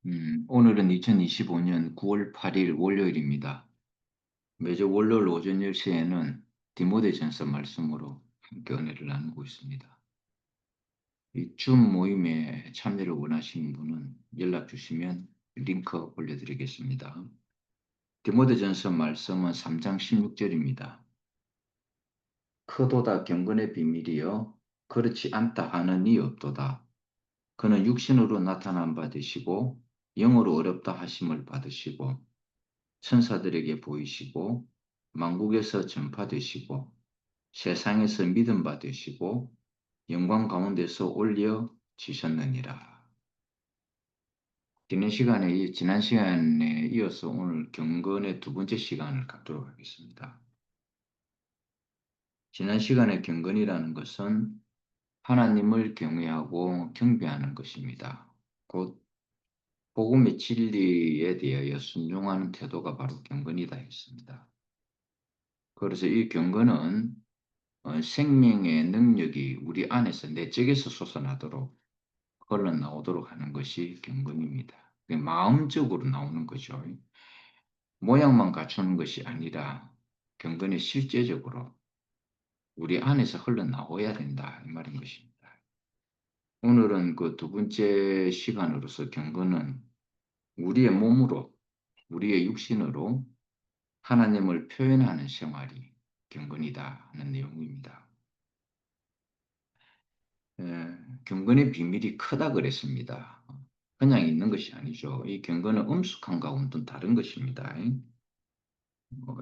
오늘은 2025년 9월 8일 월요일입니다. 매주 월요일 오전 10시에는 디모데전서 말씀으로 함께 은혜를 나누고 있습니다. 이 줌 모임에 참여를 원하시는 분은 연락 주시면 링크 올려드리겠습니다. 디모데전서 말씀은 3장 16절입니다. 크도다 경건의 비밀이여 그렇지 않다 하는 이 없도다. 그는 육신으로 나타난 바 되시고 영으로 어렵다 하심을 받으시고 천사들에게 보이시고 만국에서 전파되시고 세상에서 믿음 받으시고 영광 가운데서 올려지셨느니라. 지난 시간에 이어서 오늘 경건의 두 번째 시간을 갖도록 하겠습니다. 지난 시간에 경건이라는 것은 하나님을 경외하고 경배하는 것입니다. 곧 복음의 진리에 대하여 순종하는 태도가 바로 경건이다 했습니다. 그래서 이 경건은 생명의 능력이 우리 안에서 내적에서 솟아나도록 흘러나오도록 하는 것이 경건입니다. 마음적으로 나오는 거죠. 모양만 갖추는 것이 아니라 경건이 실제적으로 우리 안에서 흘러나와야 된다 이 말인 것입니다. 오늘은 그 두 번째 시간으로서 경건은 우리의 몸으로 우리의 육신으로 하나님을 표현하는 생활이 경건이다 하는 내용입니다. 경건의 비밀이 크다 그랬습니다. 그냥 있는 것이 아니죠. 이 경건은 엄숙함과 완전 다른 것입니다.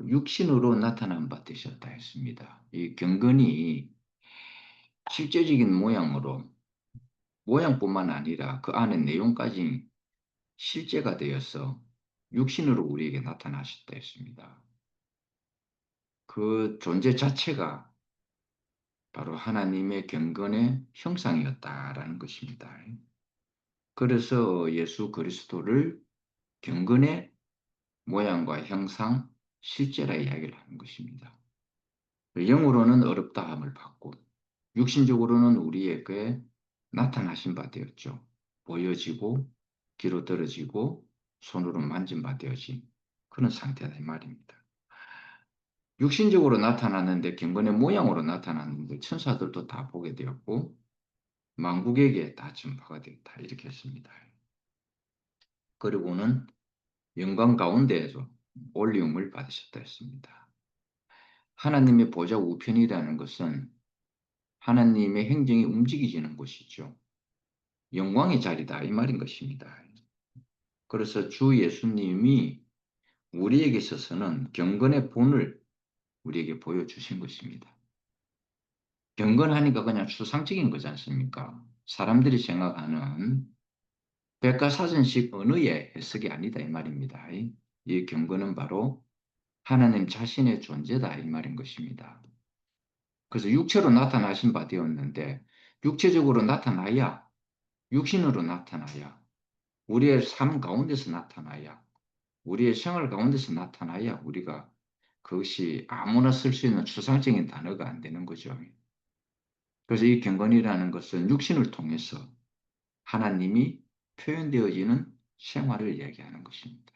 육신으로 나타난 바 되셨다 했습니다. 이 경건이 실제적인 모양으로 모양뿐만 아니라 그 안에 내용까지 실제가 되어서 육신으로 우리에게 나타나셨다 했습니다. 그 존재 자체가 바로 하나님의 경건의 형상이었다라는 것입니다. 그래서 예수 그리스도를 경건의 모양과 형상, 실제라 이야기를 하는 것입니다. 영으로는 어렵다함을 받고 육신적으로는 우리에게 나타나신 바 되었죠. 보여지고 귀로 들어지고 손으로 만진 바 되어진 그런 상태다 이 말입니다. 육신적으로 나타났는데 경건의 모양으로 나타났는데 천사들도 다 보게 되었고 만국에게 다 전파가 되었다 이렇게 했습니다. 그리고는 영광 가운데에서 올리움을 받으셨다 했습니다. 하나님의 보좌 우편이라는 것은 하나님의 행정이 움직이지는 곳이죠. 영광의 자리다 이 말인 것입니다. 그래서 주 예수님이 우리에게 있어서는 경건의 본을 우리에게 보여주신 것입니다. 경건하니까 그냥 추상적인 거지 않습니까? 사람들이 생각하는 백과사전식 언어의 해석이 아니다 이 말입니다. 이 경건은 바로 하나님 자신의 존재다 이 말인 것입니다. 그래서 육체로 나타나신 바 되었는데 육체적으로 나타나야 육신으로 나타나야 우리의 삶 가운데서 나타나야 우리의 생활 가운데서 나타나야 우리가 그것이 아무나 쓸 수 있는 추상적인 단어가 안 되는 거죠. 그래서 이 경건이라는 것은 육신을 통해서 하나님이 표현되어지는 생활을 이야기하는 것입니다.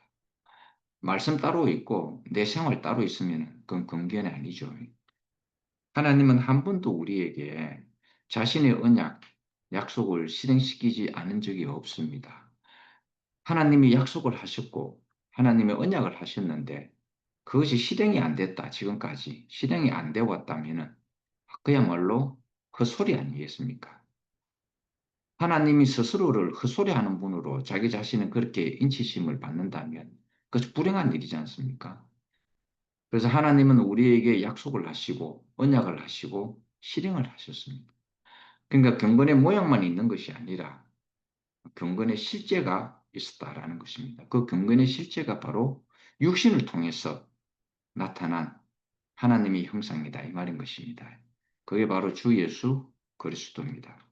말씀 따로 있고 내 생활 따로 있으면 그건 경건이 아니죠. 하나님은 한 번도 우리에게 자신의 언약, 약속을 실행시키지 않은 적이 없습니다. 하나님이 약속을 하셨고 하나님의 언약을 하셨는데 그것이 실행이 안 됐다. 지금까지 실행이 안 되어 왔다면 그야말로 헛소리 아니겠습니까? 하나님이 스스로를 헛소리하는 분으로 자기 자신은 그렇게 인치심을 받는다면 그것이 불행한 일이지 않습니까? 그래서 하나님은 우리에게 약속을 하시고 언약을 하시고 실행을 하셨습니다. 그러니까 경건의 모양만 있는 것이 아니라 경건의 실제가 있었다라는 것입니다. 그 경건의 실제가 바로 육신을 통해서 나타난 하나님의 형상이다 이 말인 것입니다. 그게 바로 주 예수 그리스도입니다.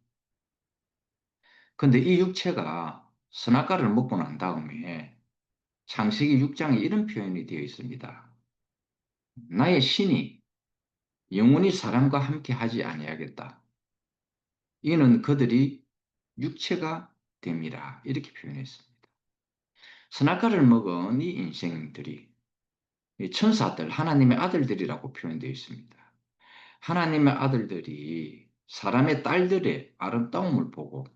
그런데 이 육체가 선악과를 먹고 난 다음에 창세기 6장에 이런 표현이 되어 있습니다. 나의 신이 영원히 사람과 함께 하지 아니하겠다. 이는 그들이 육체가 됨이라 이렇게 표현했습니다. 선악과를 먹은 이 인생들이 이 천사들, 하나님의 아들들이라고 표현되어 있습니다. 하나님의 아들들이 사람의 딸들의 아름다움을 보고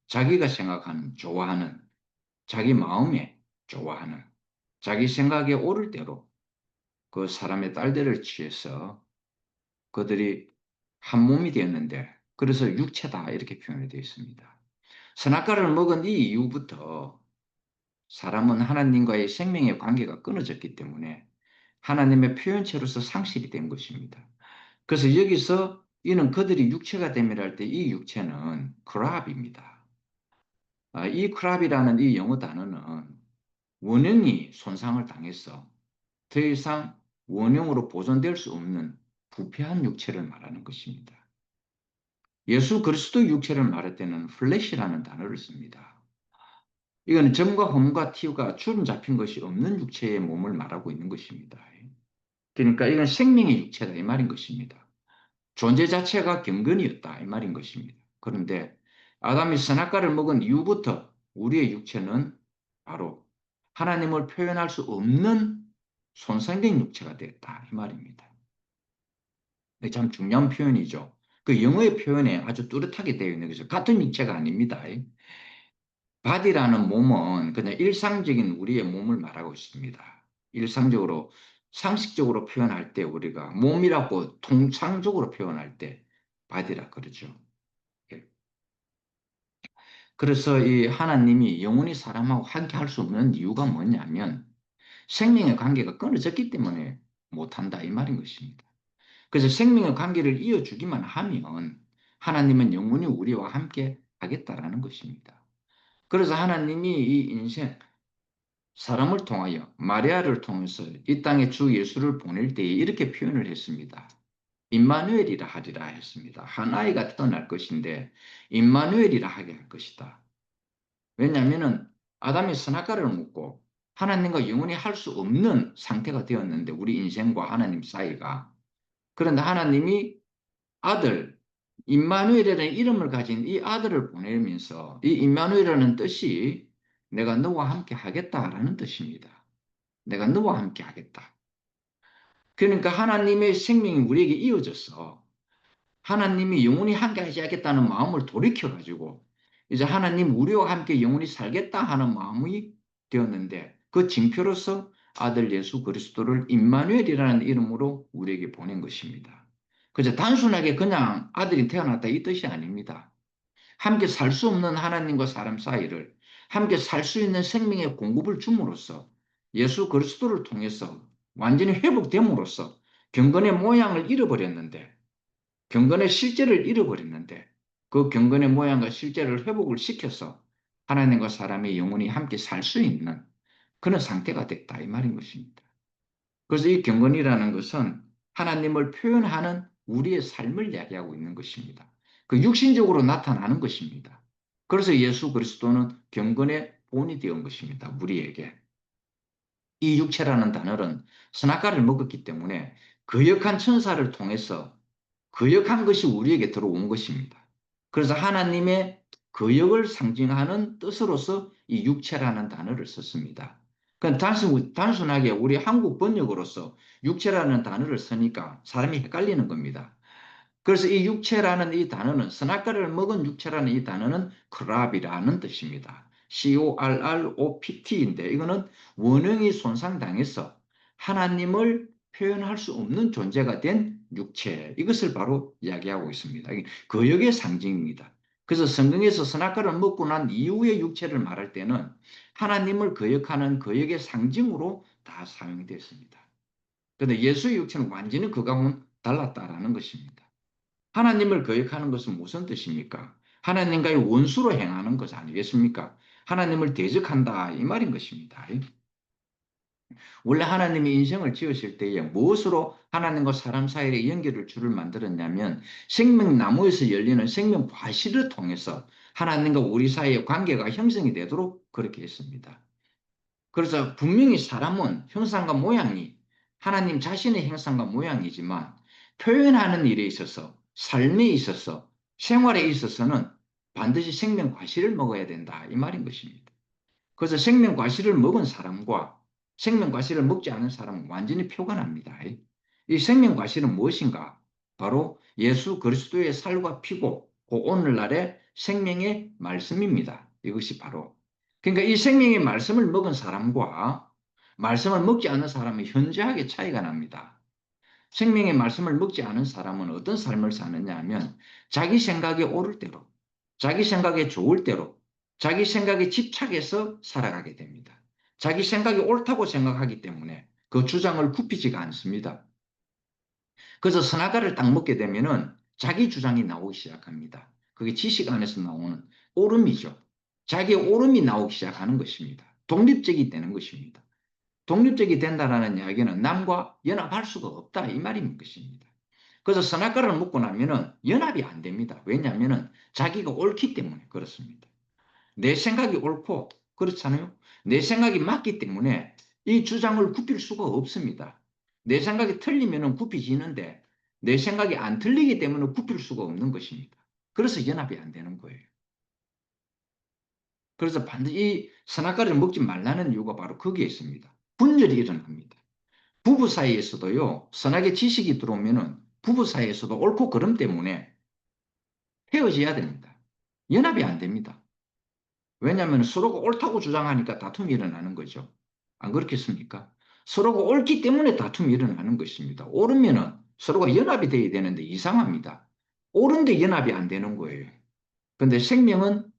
자기가 생각하는, 좋아하는, 자기 마음에 좋아하는, 자기 생각에 옳을 대로 그 사람의 딸들을 취해서 그들이 한 몸이 되었는데, 그래서 육체다 이렇게 표현이 되어 있습니다. 선악과를 먹은 이 이후부터 사람은 하나님과의 생명의 관계가 끊어졌기 때문에 하나님의 표현체로서 상실이 된 것입니다. 그래서 여기서 이는 그들이 육체가 됨이라 할 때 이 육체는 크랍입니다. 이 크랍이라는 이 영어 단어는 원형이 손상을 당해서 더 이상 원형으로 보존될 수 없는 부패한 육체를 말하는 것입니다. 예수 그리스도 육체를 말할 때는 플래시라는 단어를 씁니다. 이거는 점과 홈과 티가 주름 잡힌 것이 없는 육체의 몸을 말하고 있는 것입니다. 그러니까 이건 생명의 육체다 이 말인 것입니다. 존재 자체가 경건이었다 이 말인 것입니다. 그런데 아담이 선악과를 먹은 이후부터 우리의 육체는 바로 하나님을 표현할 수 없는 손상된 육체가 됐다 이 말입니다. 이게 참 중요한 표현이죠. 그 영어의 표현에 아주 뚜렷하게 되어 있는 것이 같은 육체가 아닙니다. 바디라는 몸은 그냥 일상적인 우리의 몸을 말하고 있습니다. 일상적으로 상식적으로 표현할 때 우리가 몸이라고 통상적으로 표현할 때 바디라 그러죠. 예. 그래서 이 하나님이 영원히 사람하고 함께 할 수 없는 이유가 뭐냐면 생명의 관계가 끊어졌기 때문에 못한다 이 말인 것입니다. 그래서 생명의 관계를 이어주기만 하면 하나님은 영원히 우리와 함께 하겠다라는 것입니다. 그래서 하나님이 이 인생 사람을 통하여 마리아를 통해서 이 땅에 주 예수를 보낼 때에 이렇게 표현을 했습니다. 임마누엘이라 하리라 했습니다. 한 아이가 태어날 것인데 임마누엘이라 하게 할 것이다. 왜냐하면 아담이 선악과를 먹고 하나님과 영원히 할 수 없는 상태가 되었는데 우리 인생과 하나님 사이가 그런데 하나님이 아들 임마누엘이라는 이름을 가진 이 아들을 보내면서 이 임마누엘이라는 뜻이 내가 너와 함께 하겠다라는 뜻입니다. 내가 너와 함께 하겠다. 그러니까 하나님의 생명이 우리에게 이어져서 하나님이 영원히 함께 하시겠다는 마음을 돌이켜가지고 이제 하나님 우리와 함께 영원히 살겠다 하는 마음이 되었는데 그 징표로서 아들 예수 그리스도를 임마누엘이라는 이름으로 우리에게 보낸 것입니다. 그래서 단순하게 그냥 아들이 태어났다 이 뜻이 아닙니다. 함께 살 수 없는 하나님과 사람 사이를 함께 살 수 있는 생명의 공급을 줌으로써 예수 그리스도를 통해서 완전히 회복됨으로써 경건의 모양을 잃어버렸는데 경건의 실제를 잃어버렸는데 그 경건의 모양과 실제를 회복을 시켜서 하나님과 사람이 영원히 함께 살 수 있는 그런 상태가 됐다 이 말인 것입니다. 그래서 이 경건이라는 것은 하나님을 표현하는 우리의 삶을 이야기하고 있는 것입니다. 그 육신적으로 나타나는 것입니다. 그래서 예수 그리스도는 경건의 본이 되온 것입니다. 우리에게. 이 육체라는 단어는 선악과를 먹었기 때문에 거역한 천사를 통해서 거역한 것이 우리에게 들어온 것입니다. 그래서 하나님의 거역을 상징하는 뜻으로서 이 육체라는 단어를 썼습니다. 그건 단순하게 우리 한국 번역으로서 육체라는 단어를 쓰니까 사람이 헷갈리는 겁니다. 그래서 이 육체라는 이 단어는 선악과를 먹은 육체라는 이 단어는 크랍이라는 뜻입니다. CORROPT인데 이거는 원형이 손상당해서 하나님을 표현할 수 없는 존재가 된 육체 이것을 바로 이야기하고 있습니다. 거역의 상징입니다. 그래서 성경에서 선악과를 먹고 난 이후의 육체를 말할 때는 하나님을 거역하는 거역의 상징으로 다 사용됐습니다. 그런데 예수의 육체는 완전히 그거하고는 달랐다라는 것입니다. 하나님을 거역하는 것은 무슨 뜻입니까? 하나님과의 원수로 행하는 것 아니겠습니까? 하나님을 대적한다 이 말인 것입니다. 원래 하나님이 인생을 지으실 때에 무엇으로 하나님과 사람 사이의 연결을 줄을 만들었냐면 생명나무에서 열리는 생명 과실을 통해서 하나님과 우리 사이의 관계가 형성이 되도록 그렇게 했습니다. 그래서 분명히 사람은 형상과 모양이 하나님 자신의 형상과 모양이지만 표현하는 일에 있어서 삶에 있어서 생활에 있어서는 반드시 생명 과실을 먹어야 된다 이 말인 것입니다. 그래서 생명과실을 먹은 사람과 생명과실을 먹지 않은 사람은 완전히 표가 납니다. 이 생명과실은 무엇인가? 바로 예수 그리스도의 살과 피고 그 오늘날의 생명의 말씀입니다. 이것이 바로. 그러니까 이 생명의 말씀을 먹은 사람과 말씀을 먹지 않은 사람은 현저하게 차이가 납니다. 생명의 말씀을 먹지 않은 사람은 어떤 삶을 사느냐 하면 자기 생각에 옳을 대로, 자기 생각에 좋을 대로, 자기 생각에 집착해서 살아가게 됩니다. 자기 생각이 옳다고 생각하기 때문에 그 주장을 굽히지가 않습니다. 그래서 선악과를 딱 먹게 되면은 자기 주장이 나오기 시작합니다. 그게 지식 안에서 나오는 옳음이죠. 자기의 옳음이 나오기 시작하는 것입니다. 독립적이 되는 것입니다. 독립적이 된다는 이야기는 남과 연합할 수가 없다 이 말인 것입니다. 그래서 선악과를 먹고 나면은 연합이 안 됩니다. 왜냐하면은 자기가 옳기 때문에 그렇습니다. 내 생각이 옳고 그렇잖아요. 내 생각이 맞기 때문에 이 주장을 굽힐 수가 없습니다. 내 생각이 틀리면은 굽히지는데 내 생각이 안 틀리기 때문에 굽힐 수가 없는 것입니다. 그래서 연합이 안 되는 거예요. 그래서 반드시 이 선악과를 먹지 말라는 이유가 바로 거기에 있습니다. 분열이 일어납니다. 부부 사이에서도요, 선악의 지식이 들어오면은 부부 사이에서도 옳고 그름 때문에 헤어져야 됩니다. 연합이 안 됩니다. 왜냐하면 서로가 옳다고 주장하니까 다툼이 일어나는 거죠. 안 그렇겠습니까? 서로가 옳기 때문에 다툼이 일어나는 것입니다. 옳으면은 서로가 연합이 돼야 되는데 이상합니다. 옳은데 연합이 안 되는 거예요. 근데 생명은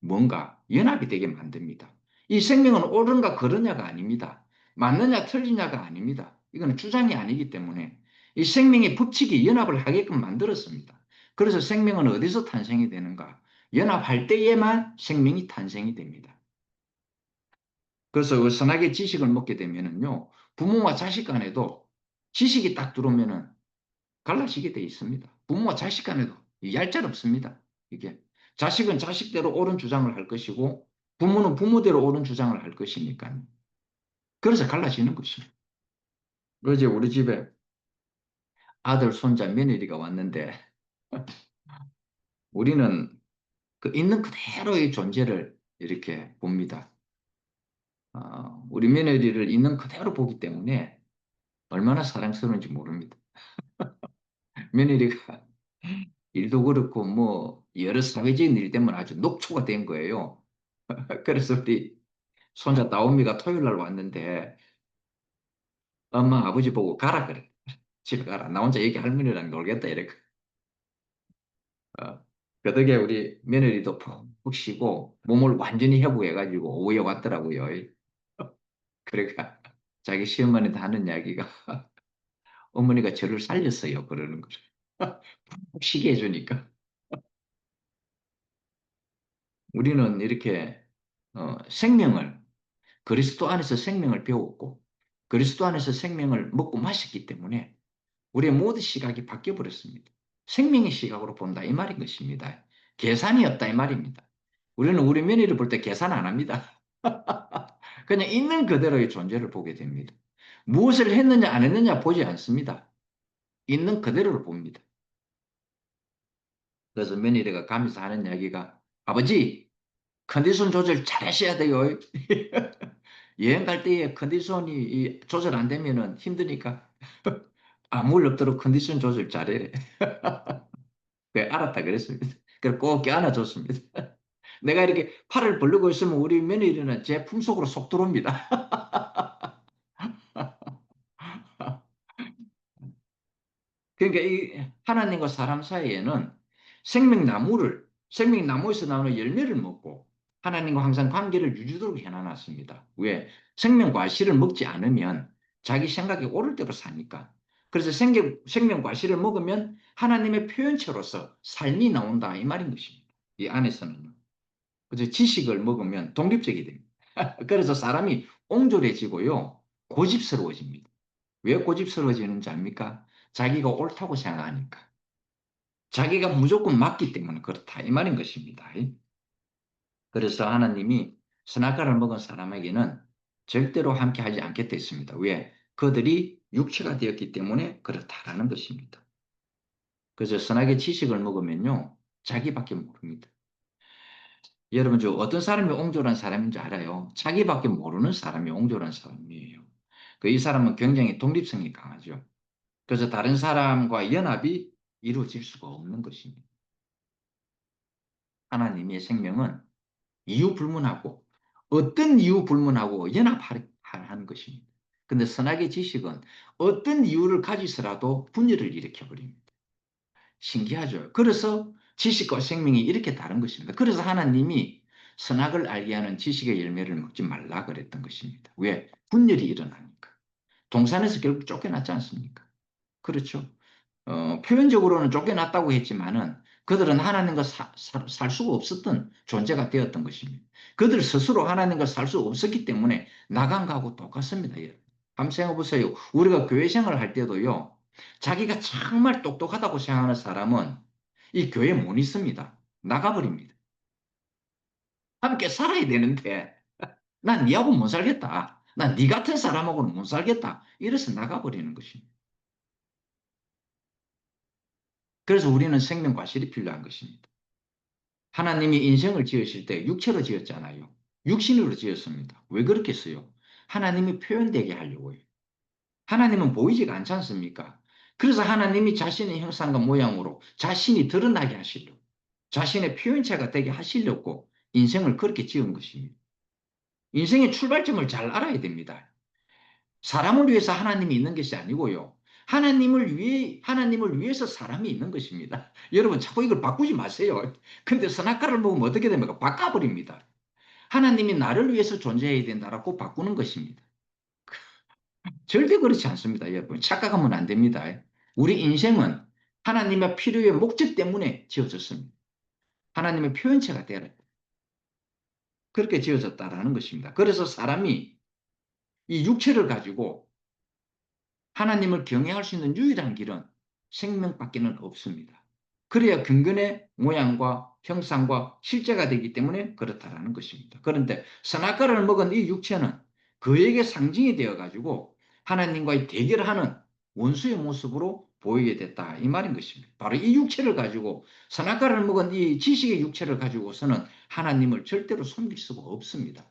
뭔가 연합이 되게 만듭니다. 이 생명은 옳은가 그러냐가 아닙니다. 맞느냐 틀리냐가 아닙니다. 이건 주장이 아니기 때문에 이 생명의 법칙이 연합을 하게끔 만들었습니다. 그래서 생명은 어디서 탄생이 되는가? 연합할 때에만 생명이 탄생이 됩니다. 그래서 그 선악의 지식을 먹게 되면은요, 부모와 자식 간에도 지식이 딱 들어오면은 갈라지게 돼 있습니다. 부모와 자식 간에도 얄짤없습니다. 이게 자식은 자식대로 옳은 주장을 할 것이고 부모는 부모대로 옳은 주장을 할 것이니까요. 그래서 갈라지는 것입니다. 어제 우리 집에 아들, 손자, 며느리가 왔는데 우리는 그 있는 그대로의 존재를 이렇게 봅니다. 우리 며느리를 있는 그대로 보기 때문에 얼마나 사랑스러운지 모릅니다. 며느리가 일도 그렇고 뭐 여러 사회적인 일 때문에 아주 녹초가 된 거예요. 그래서 우리 손자 나오미가 토요일 날 왔는데 엄마 아버지 보고 가라 그래. 집에 가라. 나 혼자 여기 할머니랑 놀겠다 이래. 어. 그 덕에 우리 며느리도 푹 쉬고 몸을 완전히 회복해가지고 오후에 왔더라고요. 그러니까 자기 시어머니한테 하는 이야기가 어머니가 저를 살렸어요. 그러는 거죠. 푹 쉬게 해주니까. 우리는 이렇게 생명을 그리스도 안에서 생명을 배웠고 그리스도 안에서 생명을 먹고 마셨기 때문에 우리의 모든 시각이 바뀌어 버렸습니다. 생명의 시각으로 본다 이 말인 것입니다. 계산이 없다 이 말입니다. 우리는 우리 며느리를 볼 때 계산 안 합니다. 그냥 있는 그대로의 존재를 보게 됩니다. 무엇을 했느냐 안 했느냐 보지 않습니다. 있는 그대로를 봅니다. 그래서 며느리가 가면서 하는 이야기가 아버지 컨디션 조절 잘 하셔야 돼요. 여행 갈 때에 컨디션이 조절 안 되면은 힘드니까 아무 일 없도록 컨디션 조절 잘해. 그 알았다 그랬습니다. 그래서 꼭 껴안아줬습니다. 내가 이렇게 팔을 벌리고 있으면 우리 며느리는 제 품속으로 속 들어옵니다. 그러니까 이 하나님과 사람 사이에는 생명나무에서 나오는 열매를 먹고 하나님과 항상 관계를 유지도록 해놔놨습니다. 왜? 생명과실을 먹지 않으면 자기 생각이 옳을 대로 사니까. 그래서 생명과실을 먹으면 하나님의 표현체로서 삶이 나온다 이 말인 것입니다. 이 안에서는요. 그래서 지식을 먹으면 독립적이 됩니다. 그래서 사람이 옹졸해지고요. 고집스러워집니다. 왜 고집스러워지는지 압니까? 자기가 옳다고 생각하니까. 자기가 무조건 맞기 때문에 그렇다. 이 말인 것입니다. 그래서 하나님이 선악과를 먹은 사람에게는 절대로 함께 하지 않겠다 했습니다. 왜? 그들이 육체가 되었기 때문에 그렇다라는 것입니다. 그래서 선악의 지식을 먹으면요. 자기밖에 모릅니다. 여러분, 저 어떤 사람이 옹졸한 사람인 줄 알아요? 자기밖에 모르는 사람이 옹졸한 사람이에요. 이 사람은 굉장히 독립성이 강하죠. 그래서 다른 사람과 연합이 이루어질 수가 없는 것입니다. 하나님의 생명은 이유 불문하고 어떤 이유 불문하고 연합하는 것입니다. 근데 선악의 지식은 어떤 이유를 가지서라도 분열을 일으켜 버립니다. 신기하죠. 그래서 지식과 생명이 이렇게 다른 것입니다. 그래서 하나님이 선악을 알게 하는 지식의 열매를 먹지 말라 그랬던 것입니다. 왜? 분열이 일어나니까. 동산에서 결국 쫓겨났지 않습니까? 그렇죠. 표현적으로는 쫓겨났다고 했지만은 그들은 하나님과 살 수가 없었던 존재가 되었던 것입니다. 그들 스스로 하나님과 살 수 없었기 때문에 나간 거하고 똑같습니다. 예. 한번 생각해 보세요. 우리가 교회 생활을 할 때도요. 자기가 정말 똑똑하다고 생각하는 사람은 이 교회에 못 있습니다. 나가버립니다. 함께 살아야 되는데 난 니하고 못 살겠다. 난 니 같은 사람하고는 못 살겠다. 이래서 나가버리는 것입니다. 그래서 우리는 생명 과실이 필요한 것입니다. 하나님이 인생을 지으실 때 육체로 지었잖아요. 육신으로 지었습니다. 왜 그렇겠어요? 하나님이 표현되게 하려고요. 하나님은 보이지가 않지 않습니까? 그래서 하나님이 자신의 형상과 모양으로 자신이 드러나게 하시려고, 자신의 표현체가 되게 하시려고 인생을 그렇게 지은 것입니다. 인생의 출발점을 잘 알아야 됩니다. 사람을 위해서 하나님이 있는 것이 아니고요. 하나님을 위해서 사람이 있는 것입니다. 여러분, 자꾸 이걸 바꾸지 마세요. 근데 선악과를 먹으면 어떻게 됩니까? 바꿔버립니다. 하나님이 나를 위해서 존재해야 된다라고 바꾸는 것입니다. 절대 그렇지 않습니다, 여러분. 착각하면 안 됩니다. 우리 인생은 하나님의 필요의 목적 때문에 지어졌습니다. 하나님의 표현체가 되라. 그렇게 지어졌다라는 것입니다. 그래서 사람이 이 육체를 가지고 하나님을 경외할 수 있는 유일한 길은 생명밖에는 없습니다. 그래야 근근의 모양과 형상과 실제가 되기 때문에 그렇다라는 것입니다. 그런데 선악과를 먹은 이 육체는 그에게 상징이 되어가지고 하나님과의 대결하는 원수의 모습으로 보이게 됐다 이 말인 것입니다. 바로 이 육체를 가지고 선악과를 먹은 이 지식의 육체를 가지고서는 하나님을 절대로 섬길 수가 없습니다.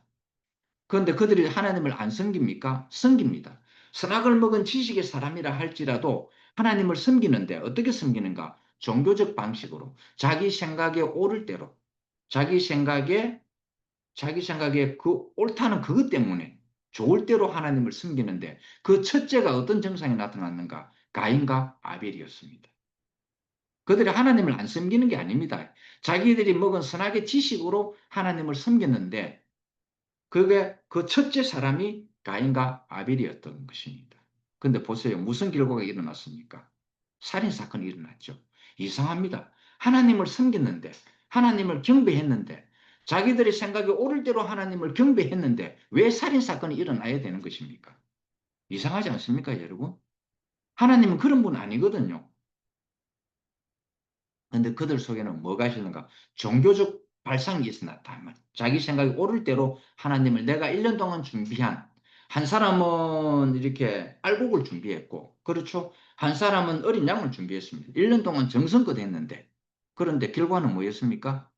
그런데 그들이 하나님을 안 섬깁니까? 섬깁니다. 선악을 먹은 지식의 사람이라 할지라도 하나님을 섬기는데 어떻게 섬기는가? 종교적 방식으로 자기 생각에 옳을 대로 자기 생각에 자기 생각에 그 옳다는 그것 때문에 좋을 대로 하나님을 섬기는데 그 첫째가 어떤 증상이 나타났는가? 가인과 아벨이었습니다. 그들이 하나님을 안 섬기는 게 아닙니다. 자기들이 먹은 선악의 지식으로 하나님을 섬겼는데 그게 그 첫째 사람이 가인과 아벨이었던 것입니다. 근데 보세요. 무슨 결과가 일어났습니까? 살인 사건이 일어났죠. 이상합니다. 하나님을 섬겼는데, 하나님을 경배했는데, 자기들의 생각에 옳을 대로 하나님을 경배했는데 왜 살인 사건이 일어나야 되는 것입니까? 이상하지 않습니까, 여러분? 하나님은 그런 분 아니거든요. 근데 그들 속에는 뭐가 있었는가? 종교적 발상이 있었다. 자기 생각이 옳을 대로 하나님을 내가 1년 동안 준비한 한 사람은 이렇게 알곡을 준비했고, 그렇죠? 한 사람은 어린 양을 준비했습니다. 1년 동안 정성껏 했는데, 그런데 결과는 뭐였습니까?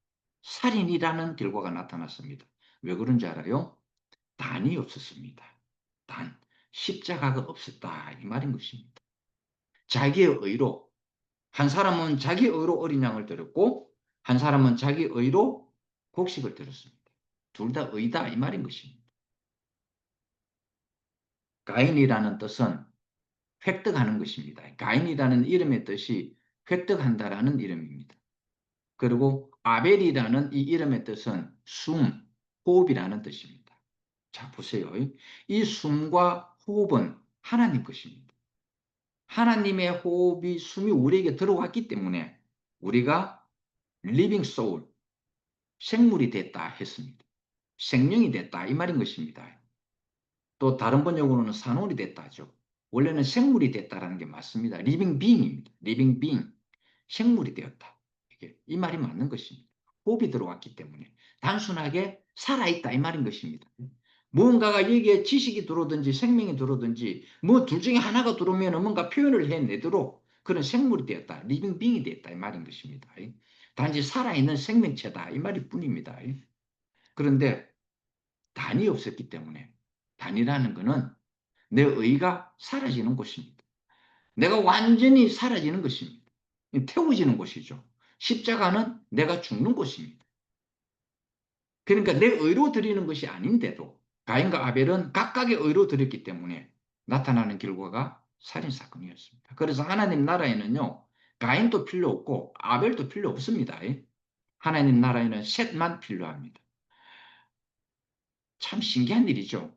살인이라는 결과가 나타났습니다. 왜 그런지 알아요? 단이 없었습니다. 단, 십자가가 없었다. 이 말인 것입니다. 자기의 의로 한 사람은 자기 의로 어린 양을 드렸고 한 사람은 자기 의로 곡식을 드렸습니다. 둘 다 의다 이 말인 것입니다. 가인이라는 뜻은 획득하는 것입니다. 가인이라는 이름의 뜻이 획득한다라는 이름입니다. 그리고 아벨이라는 이 이름의 뜻은 숨, 호흡이라는 뜻입니다. 자, 보세요. 이 숨과 호흡은 하나님 것입니다. 하나님의 호흡이 숨이 우리에게 들어왔기 때문에 우리가 living soul, 생물이 됐다 했습니다. 생명이 됐다 이 말인 것입니다. 또 다른 번역으로는 산울이 됐다 하죠. 원래는 생물이 됐다라는 게 맞습니다. living being입니다. living being, 생물이 되었다. 이 말이 맞는 것입니다. 호흡이 들어왔기 때문에 단순하게 살아있다 이 말인 것입니다. 무언가가 여기에 지식이 들어오든지 생명이 들어오든지 뭐 둘 중에 하나가 들어오면 뭔가 표현을 해내도록 그런 생물이 되었다. 리빙 빙이 되었다 이 말인 것입니다. 단지 살아있는 생명체다 이 말일 뿐입니다. 그런데 단이 없었기 때문에 단이라는 것은 내 의가 사라지는 곳입니다. 내가 완전히 사라지는 것입니다. 태워지는 곳이죠. 십자가는 내가 죽는 곳입니다. 그러니까 내 의로 드리는 것이 아닌데도 가인과 아벨은 각각의 의로 드렸기 때문에 나타나는 결과가 살인사건이었습니다. 그래서 하나님 나라에는요, 가인도 필요 없고 아벨도 필요 없습니다. 하나님 나라에는 셋만 필요합니다. 참 신기한 일이죠.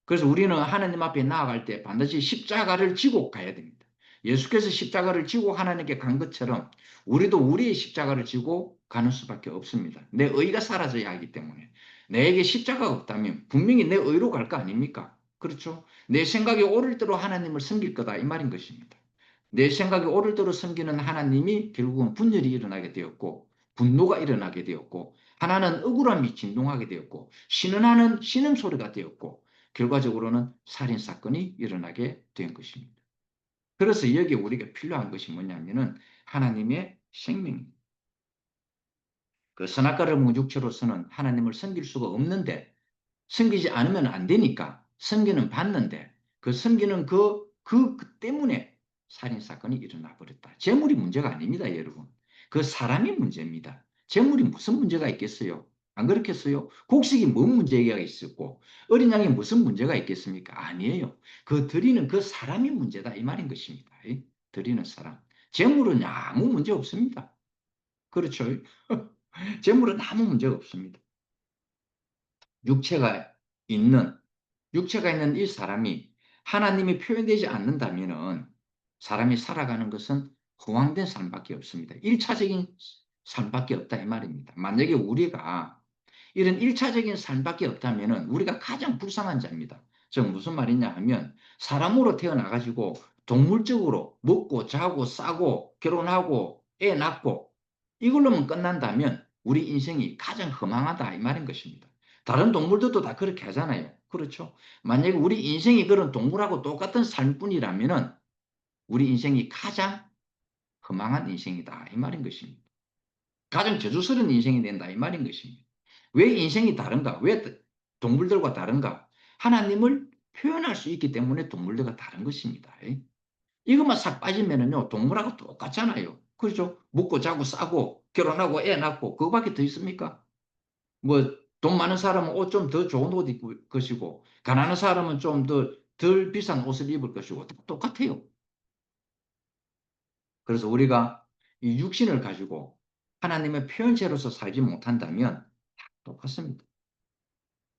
그래서 우리는 하나님 앞에 나아갈 때 반드시 십자가를 지고 가야 됩니다. 예수께서 십자가를 지고 하나님께 간 것처럼 우리도 우리의 십자가를 지고 가는 수밖에 없습니다. 내 의가 사라져야 하기 때문에. 내게 십자가가 없다면 분명히 내 의로 갈 거 아닙니까? 그렇죠? 내 생각이 옳을 대로 하나님을 섬길 거다 이 말인 것입니다. 내 생각이 옳을 대로 섬기는 하나님이 결국은 분열이 일어나게 되었고 분노가 일어나게 되었고 하나는 억울함이 진동하게 되었고 신음하는 신음소리가 되었고 결과적으로는 살인사건이 일어나게 된 것입니다. 그래서 여기에 우리가 필요한 것이 뭐냐면은 하나님의 생명. 그 선악과를 먹은 육체로서는 하나님을 섬길 수가 없는데 섬기지 않으면 안 되니까 섬기는 받는데 그 섬기는 그 때문에 살인사건이 일어나 버렸다. 재물이 문제가 아닙니다, 여러분. 그 사람이 문제입니다. 재물이 무슨 문제가 있겠어요? 안 그렇겠어요? 곡식이 뭔 문제가 있었고 어린 양이 무슨 문제가 있겠습니까? 아니에요. 그 드리는 그 사람이 문제다 이 말인 것입니다. 드리는 사람. 재물은 아무 문제 없습니다. 그렇죠? 재물은 아무 문제가 없습니다. 육체가 있는 육체가 있는 이 사람이 하나님이 표현되지 않는다면은 사람이 살아가는 것은 허황된 삶밖에 없습니다. 1차적인 삶밖에 없다 이 말입니다. 만약에 우리가 이런 1차적인 삶밖에 없다면은 우리가 가장 불쌍한 자입니다. 즉 무슨 말이냐 하면 사람으로 태어나가지고 동물적으로 먹고 자고 싸고 결혼하고 애 낳고 이걸로만 끝난다면 우리 인생이 가장 허망하다 이 말인 것입니다. 다른 동물들도 다 그렇게 하잖아요. 그렇죠? 만약에 우리 인생이 그런 동물하고 똑같은 삶뿐이라면은 우리 인생이 가장 허망한 인생이다 이 말인 것입니다. 가장 저주스러운 인생이 된다 이 말인 것입니다. 왜 인생이 다른가? 왜 동물들과 다른가? 하나님을 표현할 수 있기 때문에 동물들과 다른 것입니다. 이것만 싹 빠지면은요 동물하고 똑같잖아요. 그렇죠? 먹고 자고 싸고 결혼하고 애 낳고 그거밖에 더 있습니까? 뭐 돈 많은 사람은 옷 좀 더 좋은 옷 입을 것이고 가난한 사람은 좀 덜 비싼 옷을 입을 것이고 다 똑같아요. 그래서 우리가 이 육신을 가지고 하나님의 표현체로서 살지 못한다면 똑같습니다.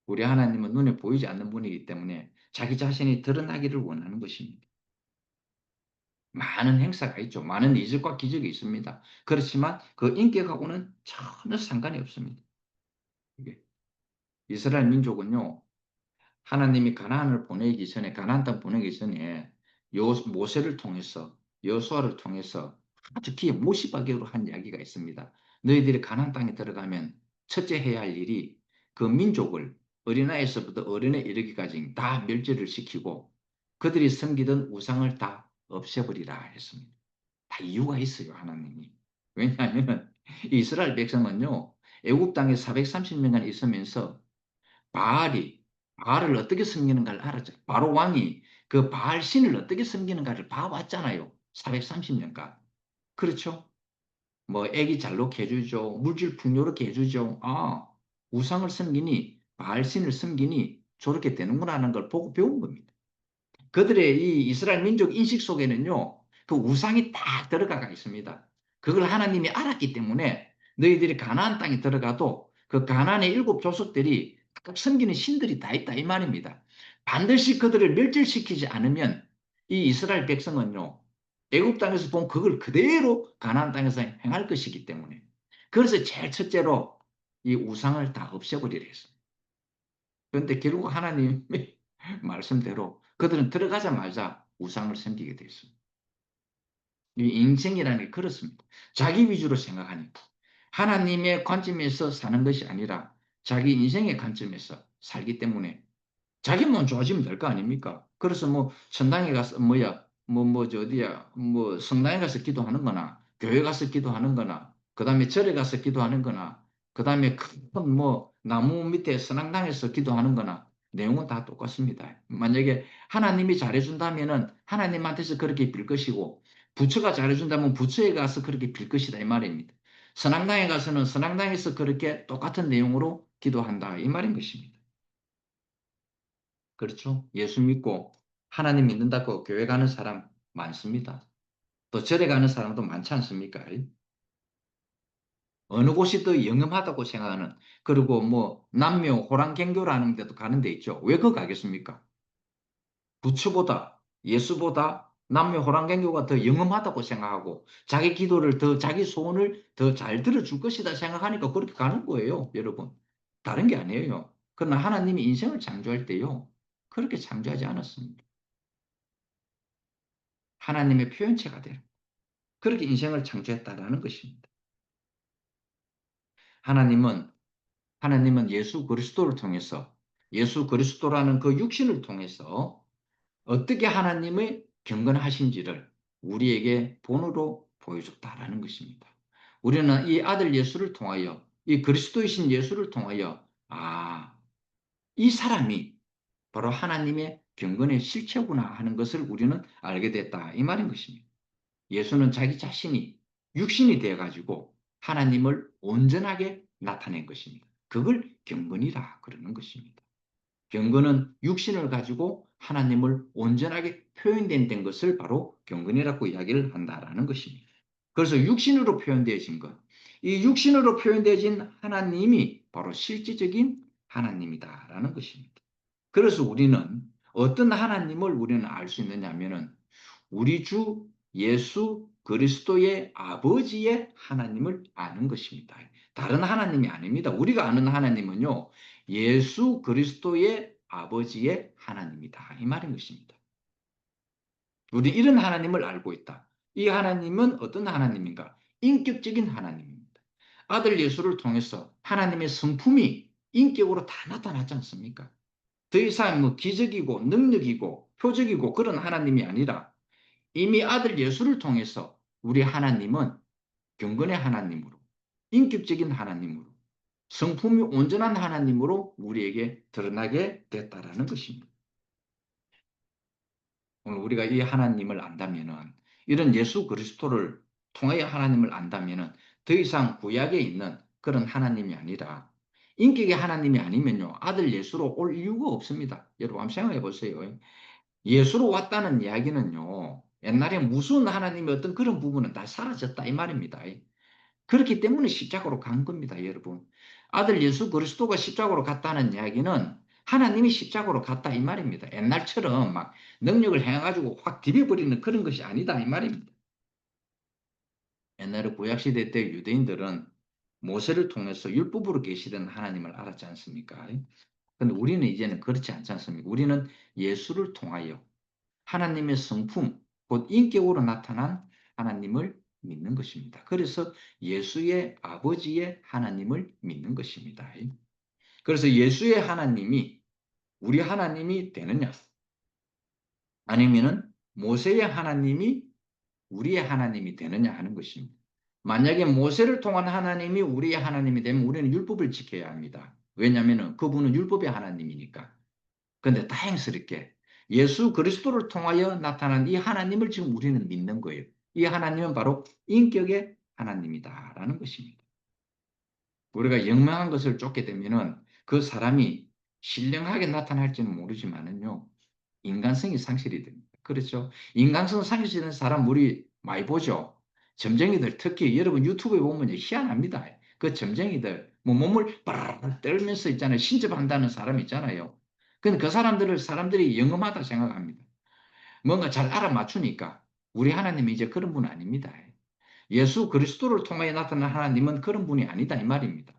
우리 하나님은 눈에 보이지 않는 분이기 때문에 자기 자신이 드러나기를 원하는 것입니다. 많은 행사가 있죠. 많은 이적과 기적이 있습니다. 그렇지만 그 인격하고는 전혀 상관이 없습니다. 이게 이스라엘 민족은요. 하나님이 가나안을 보내기 전에 가나안 땅 보내기 전에 모세를 통해서 여호수아를 통해서 특히 모시바격으로 한 이야기가 있습니다. 너희들이 가나안 땅에 들어가면 첫째 해야 할 일이 그 민족을 어린아이에서부터 어른에 이르기까지 다 멸절을 시키고 그들이 섬기던 우상을 다 없애버리라 했습니다. 다 이유가 있어요, 하나님이. 왜냐하면 이스라엘 백성은요, 애굽 땅에 430년간 있으면서 바알이 바알을 어떻게 섬기는가를 알았죠. 바로 왕이 그 바알 신을 어떻게 섬기는가를 봐왔잖아요. 430년간. 그렇죠? 뭐 애기 잘 놓게 해주죠. 물질 풍요롭게 해주죠. 아, 우상을 섬기니 바알 신을 섬기니 저렇게 되는구나 하는 걸 보고 배운 겁니다. 그들의 이 이스라엘 민족 인식 속에는요, 그 우상이 딱 들어가 있습니다. 그걸 하나님이 알았기 때문에 너희들이 가나안 땅에 들어가도 그 가나안의 일곱 족속들이 각각 섬기는 신들이 다 있다 이 말입니다. 반드시 그들을 멸절시키지 않으면 이 이스라엘 백성은요, 애굽 땅에서 본 그걸 그대로 가나안 땅에서 행할 것이기 때문에 그래서 제일 첫째로 이 우상을 다 없애버리려 했습니다. 그런데 결국 하나님의 말씀대로 그들은 들어가자마자 우상을 섬기게 됐습니다. 이 인생이라는 게 그렇습니다. 자기 위주로 생각하니까. 하나님의 관점에서 사는 것이 아니라 자기 인생의 관점에서 살기 때문에 자기 몸 좋아지면 될 거 아닙니까? 그래서 뭐 성당에 가서 저 어디야 뭐 성당에 가서 기도하는 거나 교회 가서 기도하는 거나 그다음에 절에 가서 기도하는 거나 그다음에 큰 뭐 나무 밑에 선앙당에서 기도하는 거나 내용은 다 똑같습니다. 만약에 하나님이 잘해준다면은 하나님한테서 그렇게 빌 것이고, 부처가 잘해준다면 부처에 가서 그렇게 빌 것이다 이 말입니다. 선앙당에 가서는 선앙당에서 그렇게 똑같은 내용으로 기도한다 이 말인 것입니다. 그렇죠? 예수 믿고 하나님 믿는다고 교회 가는 사람 많습니다. 또 절에 가는 사람도 많지 않습니까? 어느 곳이 더 영험하다고 생각하는, 그리고 뭐 남녀 호랑갱교라는 데도 가는 데 있죠. 왜 그거 가겠습니까? 부처보다 예수보다 남녀 호랑갱교가 더 영험하다고 생각하고 자기 기도를 더, 자기 소원을 더 잘 들어줄 것이다 생각하니까 그렇게 가는 거예요, 여러분. 다른 게 아니에요. 그러나 하나님이 인생을 창조할 때요, 그렇게 창조하지 않았습니다. 하나님의 표현체가 되는, 그렇게 인생을 창조했다라는 것입니다. 하나님은 하나님은 예수 그리스도를 통해서, 예수 그리스도라는 그 육신을 통해서 어떻게 하나님의 경건하신지를 우리에게 본으로 보여줬다라는 것입니다. 우리는 이 아들 예수를 통하여, 이 그리스도이신 예수를 통하여, 이 사람이 바로 하나님의 경건의 실체구나 하는 것을 우리는 알게 됐다 이 말인 것입니다. 예수는 자기 자신이 육신이 되어가지고 하나님을 온전하게 나타낸 것입니다. 그걸 경건이라 그러는 것입니다. 경건은 육신을 가지고 하나님을 온전하게 표현된 것을 바로 경건이라고 이야기를 한다라는 것입니다. 그래서 육신으로 표현되어진 것, 이 육신으로 표현되어진 하나님이 바로 실질적인 하나님이다라는 것입니다. 그래서 우리는 어떤 하나님을 우리는 알 수 있느냐 하면은 우리 주 예수 그리스도의 아버지의 하나님을 아는 것입니다. 다른 하나님이 아닙니다. 우리가 아는 하나님은요, 예수 그리스도의 아버지의 하나님이다. 이 말인 것입니다. 우리 이런 하나님을 알고 있다. 이 하나님은 어떤 하나님인가? 인격적인 하나님입니다. 아들 예수를 통해서 하나님의 성품이 인격으로 다 나타났지 않습니까? 더 이상 뭐 기적이고 능력이고 표적이고 그런 하나님이 아니라 이미 아들 예수를 통해서 우리 하나님은 경건의 하나님으로, 인격적인 하나님으로, 성품이 온전한 하나님으로 우리에게 드러나게 됐다라는 것입니다. 오늘 우리가 이 하나님을 안다면은, 이런 예수 그리스도를 통하여 하나님을 안다면은 더 이상 구약에 있는 그런 하나님이 아니라 인격의 하나님이 아니면요, 아들 예수로 올 이유가 없습니다. 여러분 한번 생각해 보세요. 예수로 왔다는 이야기는요, 옛날에 무슨 하나님의 어떤 그런 부분은 다 사라졌다 이 말입니다. 그렇기 때문에 십자가로 간 겁니다, 여러분. 아들 예수 그리스도가 십자가로 갔다는 이야기는 하나님이 십자가로 갔다 이 말입니다. 옛날처럼 막 능력을 행해가지고 확 디뎌버리는 그런 것이 아니다 이 말입니다. 옛날에 구약시대 때 유대인들은 모세를 통해서 율법으로 계시던 하나님을 알았지 않습니까? 근데 우리는 이제는 그렇지 않지 않습니까? 우리는 예수를 통하여 하나님의 성품, 곧 인격으로 나타난 하나님을 믿는 것입니다. 그래서 예수의 아버지의 하나님을 믿는 것입니다. 그래서 예수의 하나님이 우리 하나님이 되느냐? 아니면은 모세의 하나님이 우리의 하나님이 되느냐 하는 것입니다. 만약에 모세를 통한 하나님이 우리의 하나님이 되면 우리는 율법을 지켜야 합니다. 왜냐하면 그분은 율법의 하나님이니까. 그런데 다행스럽게 예수 그리스도를 통하여 나타난 이 하나님을 지금 우리는 믿는 거예요. 이 하나님은 바로 인격의 하나님이다라는 것입니다. 우리가 영명한 것을 쫓게 되면은 그 사람이 신령하게 나타날지는 모르지만은요, 인간성이 상실이 됩니다. 그렇죠? 인간성 상실되는 사람 우리 많이 보죠. 점쟁이들 특히 여러분 유튜브에 보면 희한합니다. 그 점쟁이들 뭐 몸을 빠르르 떨면서 있잖아요. 신접한다는 사람 있잖아요. 근데 그 사람들을 사람들이 영험하다 생각합니다. 뭔가 잘 알아맞추니까 우리 하나님이 이제 그런 분 아닙니다. 예수 그리스도를 통하여 나타난 하나님은 그런 분이 아니다 이 말입니다.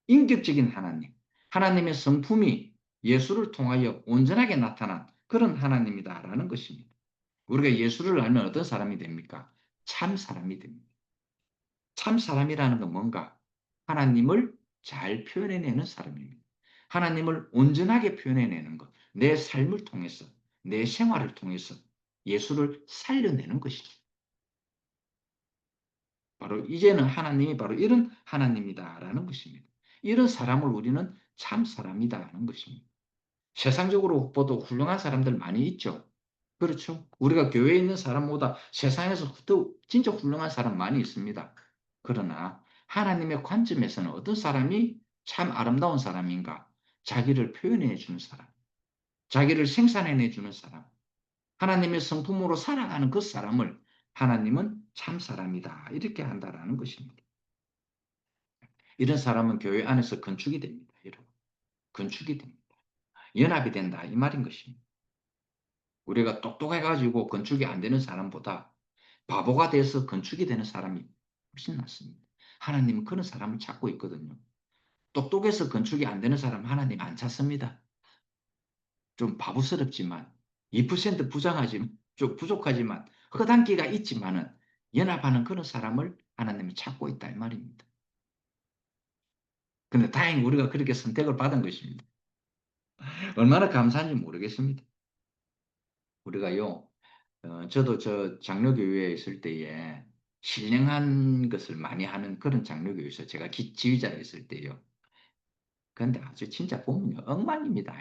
인격적인 하나님, 하나님의 성품이 예수를 통하여 온전하게 나타난 그런 하나님이다라는 것입니다. 우리가 예수를 알면 어떤 사람이 됩니까? 참 사람이 됩니다. 참 사람이라는 건 뭔가 하나님을 잘 표현해내는 사람입니다. 하나님을 온전하게 표현해내는 것, 내 삶을 통해서, 내 생활을 통해서 예수를 살려내는 것이죠. 바로 이제는 하나님이 바로 이런 하나님이다라는 것입니다. 이런 사람을 우리는 참 사람이다 하는 것입니다. 세상적으로 보도 훌륭한 사람들 많이 있죠. 그렇죠. 우리가 교회에 있는 사람보다 세상에서 더 진짜 훌륭한 사람 많이 있습니다. 그러나 하나님의 관점에서는 어떤 사람이 참 아름다운 사람인가? 자기를 표현해 주는 사람, 자기를 생산해 주는 사람, 하나님의 성품으로 살아가는 그 사람을 하나님은 참 사람이다. 이렇게 한다라는 것입니다. 이런 사람은 교회 안에서 건축이 됩니다. 여러분. 건축이 됩니다. 연합이 된다. 이 말인 것입니다. 우리가 똑똑해가지고 건축이 안 되는 사람보다 바보가 돼서 건축이 되는 사람이 훨씬 낫습니다. 하나님은 그런 사람을 찾고 있거든요. 똑똑해서 건축이 안 되는 사람 하나님 안 찾습니다. 좀 바보스럽지만 2% 부정하지만 좀 부족하지만 허당기가 있지만은 연합하는 그런 사람을 하나님이 찾고 있다 이 말입니다. 근데 다행히 우리가 그렇게 선택을 받은 것입니다. 얼마나 감사한지 모르겠습니다. 우리가요, 저도 저 장로교회에 있을 때에 신령한 것을 많이 하는 그런 장로교회에서 제가 지휘자로 있을 때요. 그런데 아주 진짜 보면요, 엉망입니다.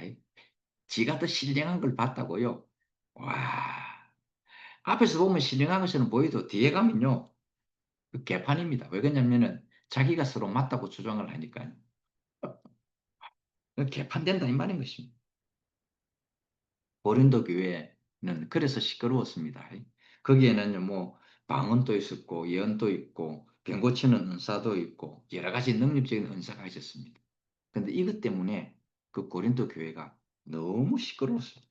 지가 더 신령한 걸 봤다고요. 와, 앞에서 보면 신령한 것처럼 보여도 뒤에 가면요, 그 개판입니다. 왜 그러냐면은 자기가 서로 맞다고 주장을 하니까요. 개판된다 이 말인 것입니다. 고린도 교회는 그래서 시끄러웠습니다. 거기에는 뭐 방언도 있었고 예언도 있고 병 고치는 은사도 있고 여러 가지 능력적인 은사가 있었습니다. 그런데 이것 때문에 그 고린도 교회가 너무 시끄러웠어요.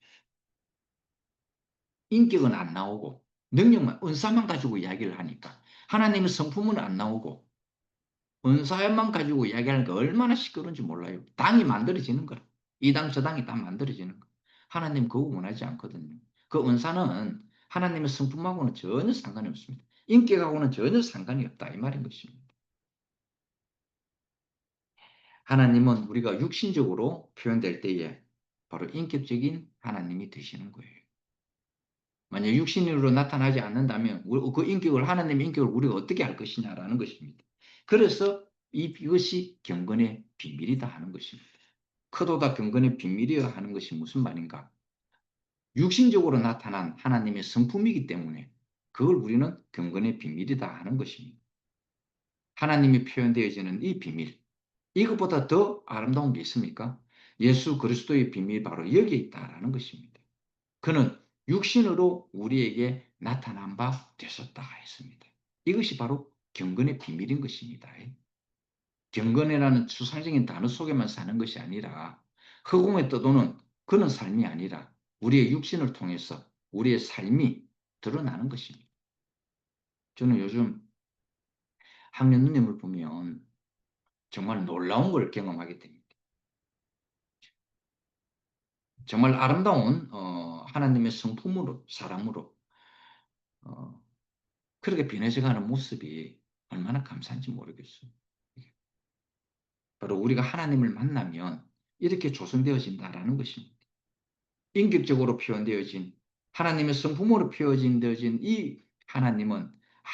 인격은 안 나오고 능력만 은사만 가지고 이야기를 하니까 하나님의 성품은 안 나오고 은사만 가지고 이야기하는 게 얼마나 시끄러운지 몰라요. 당이 만들어지는 거라. 이 당 저 당이 다 만들어지는 거. 하나님 그거 원하지 않거든요. 그 은사는 하나님의 성품하고는 전혀 상관이 없습니다. 인격하고는 전혀 상관이 없다 이 말인 것입니다. 하나님은 우리가 육신적으로 표현될 때에 바로 인격적인 하나님이 되시는 거예요. 만약 육신으로 나타나지 않는다면 그 인격을 하나님의 인격을 우리가 어떻게 알 것이냐라는 것입니다. 그래서 이것이 경건의 비밀이다 하는 것입니다. 크도다 경건의 비밀이야 하는 것이 무슨 말인가? 육신적으로 나타난 하나님의 성품이기 때문에 그걸 우리는 경건의 비밀이다 하는 것입니다. 하나님이 표현되어지는 이 비밀, 이것보다 더 아름다운 게 있습니까? 예수 그리스도의 비밀이 바로 여기에 있다라는 것입니다. 그는 육신으로 우리에게 나타난 바 되셨다 했습니다. 이것이 바로 경건의 비밀인 것입니다. 경건이라는 추상적인 단어 속에만 사는 것이 아니라 허공에 떠도는 그런 삶이 아니라 우리의 육신을 통해서 우리의 삶이 드러나는 것입니다. 저는 요즘 학년 누님을 보면 정말 놀라운 걸 경험하게 됩니다. 정말 아름다운 하나님의 성품으로 사람으로 어, 그렇게 변해져가는 모습이 얼마나 감사한지 모르겠어요. 바로 우리가 하나님을 만나면 이렇게 조성되어진다라는 것입니다. 인격적으로 표현되어진 하나님의 성품으로 표현되어진 이 하나님은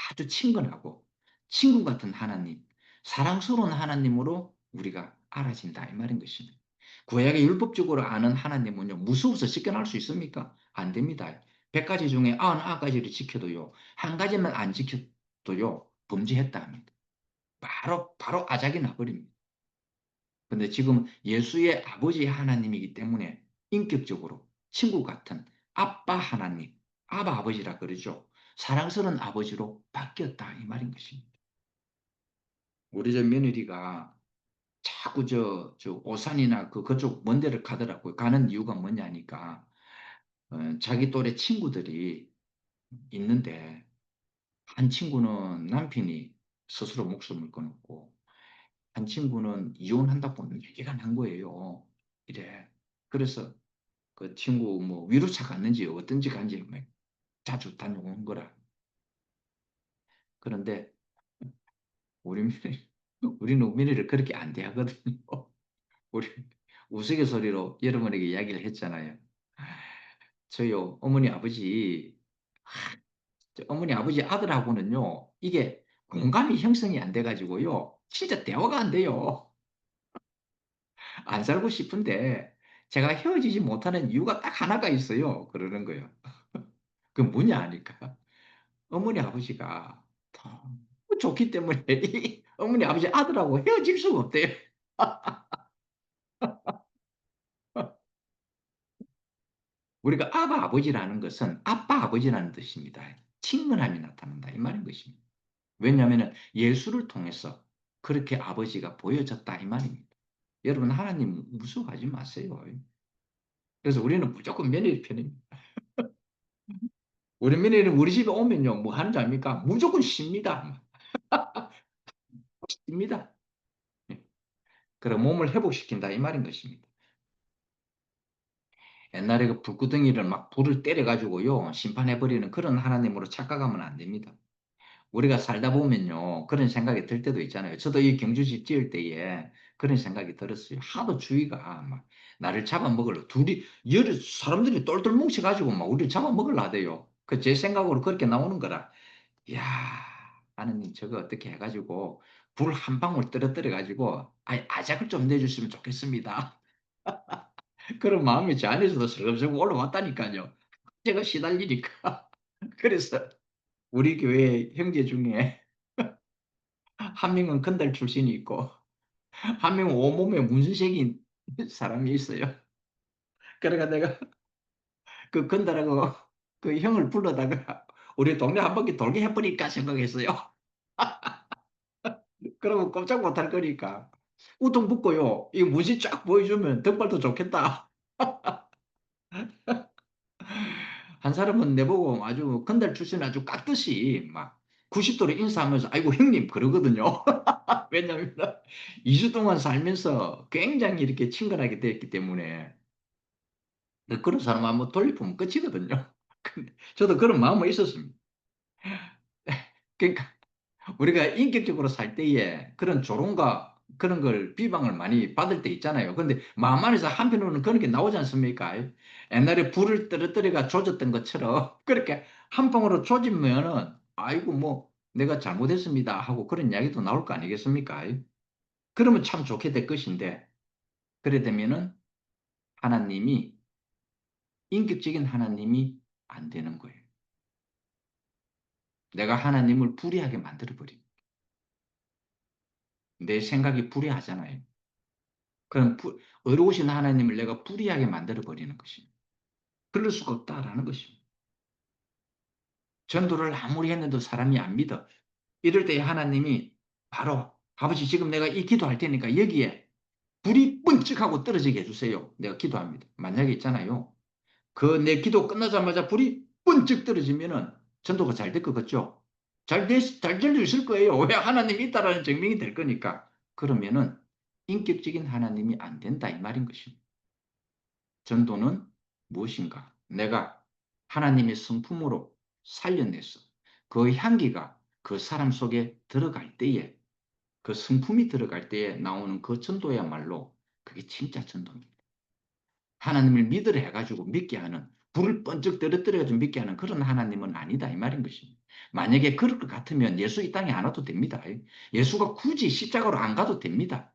아주 친근하고 친구 같은 하나님, 사랑스러운 하나님으로 우리가 알아진다 이 말인 것입니다. 구약의 율법적으로 아는 하나님은요 무서워서 지켜날 수 있습니까? 안 됩니다. 100가지 중에 99가지를 지켜도요 한 가지만 안 지켜도요 범죄했다 합니다. 바로 아작이 나버립니다. 근데 지금 예수의 아버지 하나님이기 때문에 인격적으로 친구 같은 아빠 하나님, 아바 아버지라 그러죠. 사랑스러운 아버지로 바뀌었다 이 말인 것입니다. 우리 집 며느리가 자꾸 저 오산이나 그쪽 먼 데를 가더라고요. 가는 이유가 뭐냐니까 자기 또래 친구들이 있는데 한 친구는 남편이 스스로 목숨을 끊었고 한 친구는 이혼한다고 얘기가 난 거예요. 이래. 그래서 그 친구 뭐 위로차 갔는지 어떤지 간지 막 자주 다녀오는 거라. 그런데 우리 며느리, 우리는 며느리를 그렇게 안 대하거든요. 우리 우스갯소리로 여러분에게 이야기를 했잖아요. 저요 어머니 아버지 어머니 아버지 아들하고는요 이게 공감이 형성이 안 돼가지고요 진짜 대화가 안 돼요. 안 살고 싶은데 제가 헤어지지 못하는 이유가 딱 하나가 있어요. 그러는 거예요. 그 뭐냐 하니까 어머니 아버지가 너무 좋기 때문에 이 어머니 아버지 아들하고 헤어질 수가 없대요. 우리가 아바 아버지라는 것은 아빠 아버지라는 뜻입니다. 친근함이 나타난다 이 말인 것입니다. 왜냐하면 예수를 통해서 그렇게 아버지가 보여졌다 이 말입니다. 여러분 하나님 무서워하지 마세요. 그래서 우리는 무조건 며느리 편입니다. 우리 며느리는 우리 집에 오면요 뭐 하는 줄 압니까? 무조건 쉽니다. 쉽니다. 예. 그래 몸을 회복시킨다 이 말인 것입니다. 옛날에 그 불구덩이를 막 불을 때려 가지고요 심판해 버리는 그런 하나님으로 착각하면 안 됩니다. 우리가 살다 보면요 그런 생각이 들 때도 있잖아요. 저도 이 경주집 지을 때에 그런 생각이 들었어요. 하도 주위가 막 나를 잡아먹으려 둘이 여러 사람들이 똘똘 뭉쳐 가지고 막 우리를 잡아먹으려 하대요. 그 제 생각으로 그렇게 나오는 거라. 야 하느님 저거 어떻게 해 가지고 불 한 방울 떨어뜨려 가지고 아작을 좀 내주시면 좋겠습니다. 그런 마음이 제 안에서도 슬금슬금 올라왔다니까요. 제가 시달리니까. 그래서 우리 교회 형제 중에 한 명은 건달 출신이 있고 한 명은 온몸에 문신색인 사람이 있어요. 그래가 내가 그 건달하고 그 형을 불러다가 우리 동네 한 바퀴 돌게 해 버릴까 생각했어요. 그러면 꼼짝 못할 거니까. 우통 붙고요. 이 문신 쫙 보여주면 덕발도 좋겠다. 한 사람은 내보고 아주 건달 출신 아주 깍듯이 막 90도로 인사하면서 아이고 형님 그러거든요. 왜냐하면 2주 동안 살면서 굉장히 이렇게 친근하게 됐기 때문에 그런 사람 한번 돌려보면 끝이거든요. 근데 저도 그런 마음은 있었습니다. 그러니까 우리가 인격적으로 살 때에 그런 조롱과 그런 걸 비방을 많이 받을 때 있잖아요. 근데 마음 안에서 한편으로는 그런 게 나오지 않습니까? 옛날에 불을 떨어뜨려가 조졌던 것처럼 그렇게 한 방으로 조지면은 아이고 뭐 내가 잘못했습니다 하고 그런 이야기도 나올 거 아니겠습니까? 그러면 참 좋게 될 것인데 그래 되면은 하나님이 인격적인 하나님이 안 되는 거예요. 내가 하나님을 불의하게 만들어 버립니다. 내 생각이 불의하잖아요. 그럼 의로우신 하나님을 내가 불의하게 만들어 버리는 것입니다. 그럴 수가 없다라는 것입니다. 전도를 아무리 했는데 사람이 안 믿어. 이럴 때 하나님이 바로 아버지 지금 내가 이 기도할 테니까 여기에 불이 번쩍하고 떨어지게 해주세요. 내가 기도합니다. 만약에 있잖아요. 그 내 기도 끝나자마자 불이 번쩍 떨어지면은 전도가 잘 될 것 같죠? 잘 될 수 있을 거예요. 왜 하나님이 있다라는 증명이 될 거니까. 그러면은 인격적인 하나님이 안 된다 이 말인 것입니다. 전도는 무엇인가? 내가 하나님의 성품으로 살려내서 그 향기가 그 사람 속에 들어갈 때에 그 성품이 들어갈 때에 나오는 그 전도야말로 그게 진짜 전도입니다. 하나님을 믿으려 해가지고 믿게 하는 불을 번쩍 떨어뜨려가지고 믿게 하는 그런 하나님은 아니다 이 말인 것입니다. 만약에 그럴 것 같으면 예수 이 땅에 안 와도 됩니다. 예수가 굳이 십자가로 안 가도 됩니다.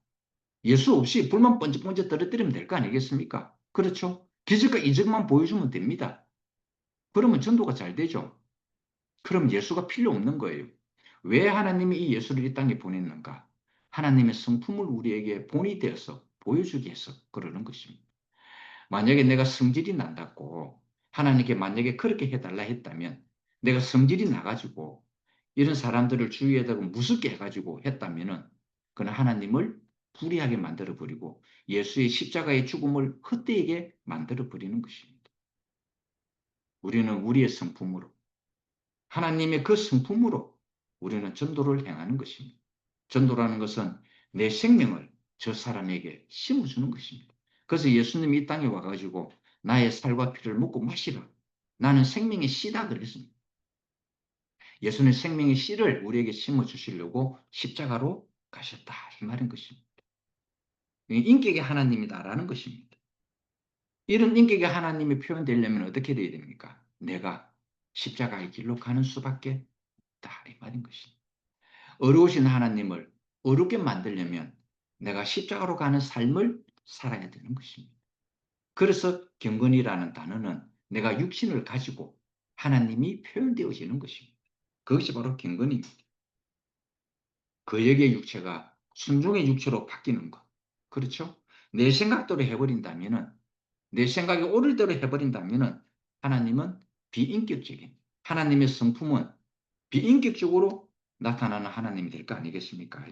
예수 없이 불만 번쩍번쩍 떨어뜨리면 될 거 아니겠습니까? 그렇죠? 기적과 이적만 보여주면 됩니다. 그러면 전도가 잘 되죠. 그럼 예수가 필요 없는 거예요. 왜 하나님이 이 예수를 이 땅에 보냈는가? 하나님의 성품을 우리에게 본이 되어서 보여주기 위해서 그러는 것입니다. 만약에 내가 성질이 난다고 하나님께 만약에 그렇게 해달라 했다면 내가 성질이 나가지고 이런 사람들을 주위에다가 무섭게 해가지고 했다면은 그는 하나님을 불의하게 만들어 버리고 예수의 십자가의 죽음을 헛되게 만들어 버리는 것입니다. 우리는 우리의 성품으로 하나님의 그 성품으로 우리는 전도를 행하는 것입니다. 전도라는 것은 내 생명을 저 사람에게 심어주는 것입니다. 그래서 예수님이 이 땅에 와가지고 나의 살과 피를 먹고 마시라. 나는 생명의 씨다 그랬습니다. 예수는 생명의 씨를 우리에게 심어주시려고 십자가로 가셨다. 이 말인 것입니다. 인격의 하나님이다라는 것입니다. 이런 인격의 하나님이 표현되려면 어떻게 되어야 됩니까? 내가 십자가의 길로 가는 수밖에 없다. 이 말인 것입니다. 어려우신 하나님을 어렵게 만들려면 내가 십자가로 가는 삶을 살아야 되는 것입니다. 그래서 경건이라는 단어는 내가 육신을 가지고 하나님이 표현되어지는 것입니다. 그것이 바로 경건입니다. 거역의 육체가 순종의 육체로 바뀌는 것. 그렇죠? 내 생각대로 해버린다면은, 내 생각이 옳을 대로 해버린다면은, 하나님은 비인격적인, 하나님의 성품은 비인격적으로 나타나는 하나님이 될 거 아니겠습니까?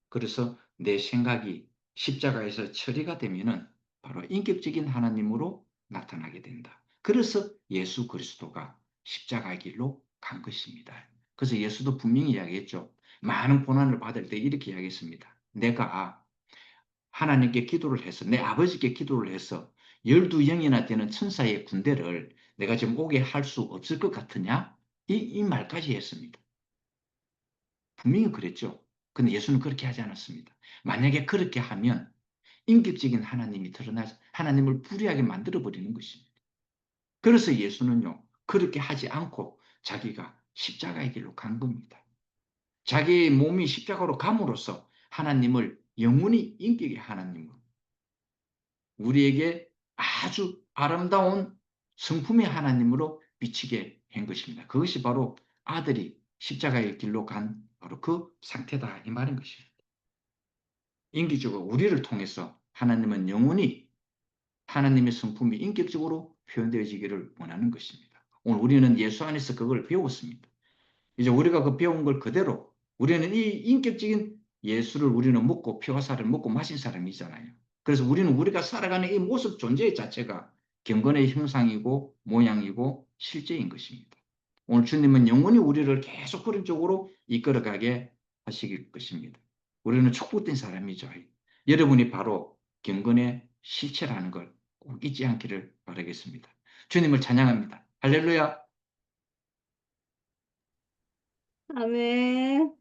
그래서 내 생각이 십자가에서 처리가 되면은 바로 인격적인 하나님으로 나타나게 된다. 그래서 예수 그리스도가 십자가의 길로 간 것입니다. 그래서 예수도 분명히 이야기했죠. 많은 고난을 받을 때 이렇게 이야기했습니다. 내가 하나님께 기도를 해서 내 아버지께 기도를 해서 12영이나 되는 천사의 군대를 내가 지금 오게 할 수 없을 것 같으냐? 이 말까지 했습니다. 분명히 그랬죠. 근데 예수는 그렇게 하지 않았습니다. 만약에 그렇게 하면 인격적인 하나님이 드러나서 하나님을 불의하게 만들어버리는 것입니다. 그래서 예수는요, 그렇게 하지 않고 자기가 십자가의 길로 간 겁니다. 자기의 몸이 십자가로 감으로써 하나님을 영원히 인격의 하나님으로 우리에게 아주 아름다운 성품의 하나님으로 비치게 한 것입니다. 그것이 바로 아들이 십자가의 길로 간 바로 그 상태다 이 말인 것입니다. 인격적으로 우리를 통해서 하나님은 영원히 하나님의 성품이 인격적으로 표현되어지기를 원하는 것입니다. 오늘 우리는 예수 안에서 그걸 배웠습니다. 이제 우리가 그 배운 걸 그대로 우리는 이 인격적인 예수를 우리는 먹고 피와 살을 먹고 마신 사람이잖아요. 그래서 우리는 우리가 살아가는 이 모습 존재 자체가 경건의 형상이고 모양이고 실제인 것입니다. 오늘 주님은 영원히 우리를 계속 그런 쪽으로 이끌어가게 하실 것입니다. 우리는 축복된 사람이죠. 여러분이 바로 경건의 실체라는 걸 꼭 잊지 않기를 바라겠습니다. 주님을 찬양합니다. 할렐루야. 아멘.